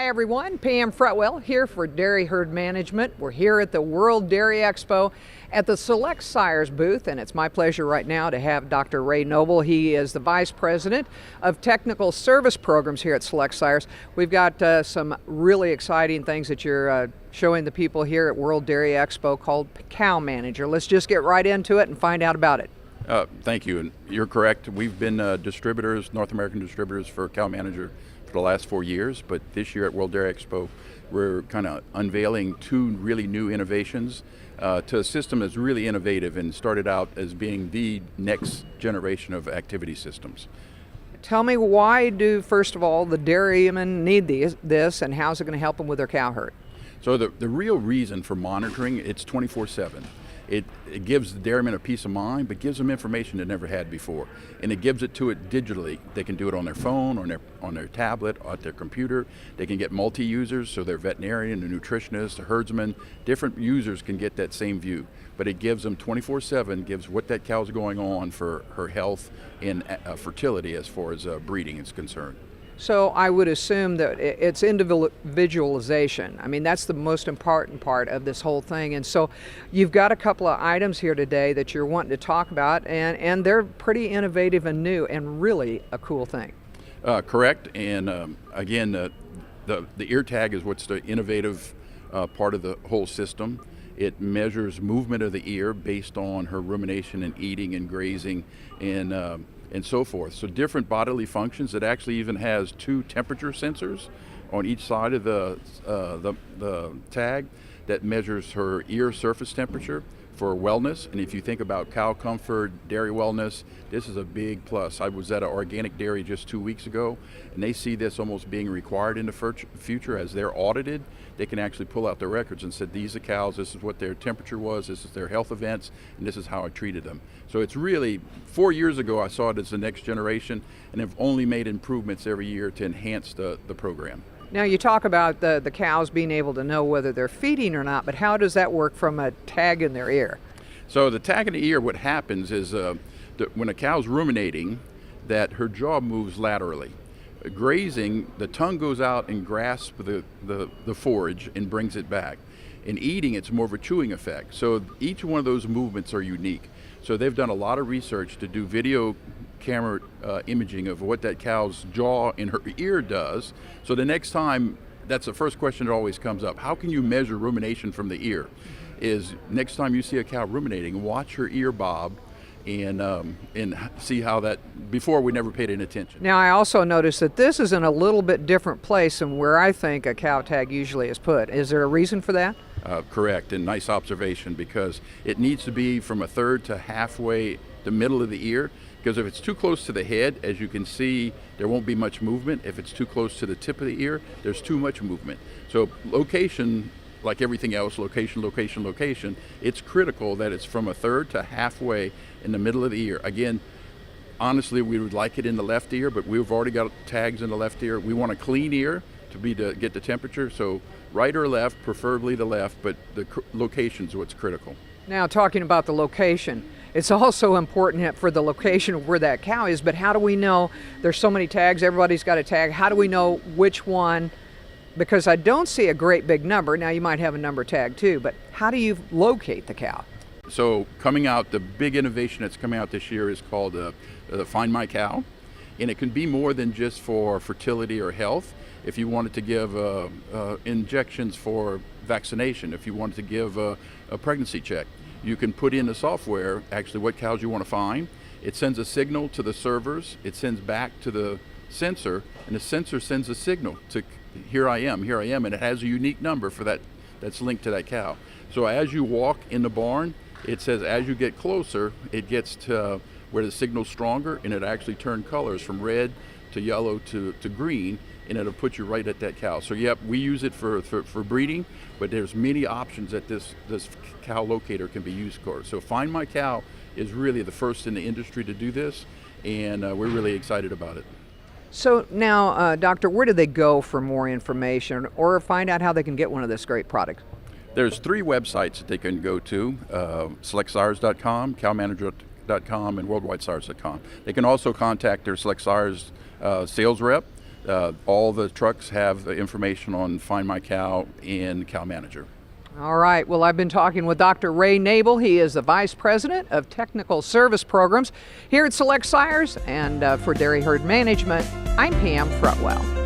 everyone, Pam Fretwell here for Dairy Herd Management. We're here at the World Dairy Expo at the Select Sires booth, and it's my pleasure right now to have Dr. Ray Nebel. He is the Vice President of Technical Service Programs here at Select Sires. We've got some really exciting things that you're showing the people here at World Dairy Expo called CowManager. Let's just get right into it and find out about it. Thank you, and you're correct. We've been distributors, North American distributors for CowManager for the last 4 years, but this year at World Dairy Expo, we're kind of unveiling two really new innovations to a system that's really innovative and started out as being the next generation of activity systems. Tell me, why do, first of all, the dairymen need this, and how's it going to help them with their cow herd? So the real reason for monitoring, it's 24/7. It gives the dairyman a peace of mind, but gives them information they never had before. And it gives it to it digitally. They can do it on their phone, on their tablet, at their computer. They can get multi-users, so their veterinarian, the nutritionist, the herdsman, different users can get that same view. But it gives them 24/7, gives what that cow's going on for her health and fertility as far as breeding is concerned. So I would assume that it's individualization. I mean, that's the most important part of this whole thing. And so you've got a couple of items here today that you're wanting to talk about, and they're pretty innovative and new and really a cool thing. Correct. And again, the ear tag is what's the innovative part of the whole system. It measures movement of the ear based on her rumination and eating and grazing and so forth. So different bodily functions. It actually even has 2 temperature sensors on each side of the tag that measures her ear surface temperature for wellness. And if you think about cow comfort, dairy wellness, this is a big plus. I was at an organic dairy just 2 weeks ago, and they see this almost being required in the future as they're audited. They can actually pull out their records and say, these are cows, this is what their temperature was, this is their health events, and this is how I treated them. So it's really, 4 years ago I saw it as the next generation, and have only made improvements every year to enhance the program. Now you talk about the cows being able to know whether they're feeding or not, but how does that work from a tag in their ear? So the tag in the ear, what happens is when a cow's ruminating, that her jaw moves laterally. Grazing, the tongue goes out and grasps the forage and brings it back. In eating, it's more of a chewing effect. So each one of those movements are unique. So they've done a lot of research to do video camera imaging of what that cow's jaw in her ear does. So the next time, that's the first question that always comes up. How can you measure rumination from the ear? Is next time you see a cow ruminating, watch her ear bob and see how that, before we never paid any attention. Now I also noticed that this is in a little bit different place than where I think a cow tag usually is put. Is there a reason for that? Correct, and nice observation, because it needs to be from a third to halfway the middle of the ear, because if it's too close to the head, as you can see, there won't be much movement. If it's too close to the tip of the ear, there's too much movement. So location, like everything else, location, location, location, it's critical that it's from a third to halfway in the middle of the ear. Again, honestly, we would like it in the left ear, but we've already got tags in the left ear. We want a clean ear to get the temperature, so right or left, preferably the left, but the location is what's critical. Now, talking about the location, it's also important for the location of where that cow is, but how do we know? There's so many tags, everybody's got a tag. How do we know which one? Because I don't see a great big number. Now, you might have a number tag too, but how do you locate the cow? So coming out, the big innovation that's coming out this year is called Find My Cow, and it can be more than just for fertility or health. If you wanted to give injections for vaccination, if you wanted to give a pregnancy check, you can put in the software actually what cows you want to find. It sends a signal to the servers, it sends back to the sensor, and the sensor sends a signal to here I am, and it has a unique number for that's linked to that cow. So as you walk in the barn, it says as you get closer, it gets to where the signal's stronger, and it actually turns colors from red to yellow to green, and it'll put you right at that cow. So yep, we use it for breeding, but there's many options that this cow locator can be used for. So Find My Cow is really the first in the industry to do this, and we're really excited about it. So now, Doctor, where do they go for more information or find out how they can get one of this great product? There's 3 websites that they can go to, selectsires.com, CowManager.com, and worldwidesires.com. They can also contact their Select Sires sales rep. All the trucks have the information on Find My Cow in CowManager. All right. Well, I've been talking with Dr. Ray Nebel. He is the Vice President of Technical Service Programs here at Select Sires. And for Dairy Herd Management, I'm Pam Fretwell.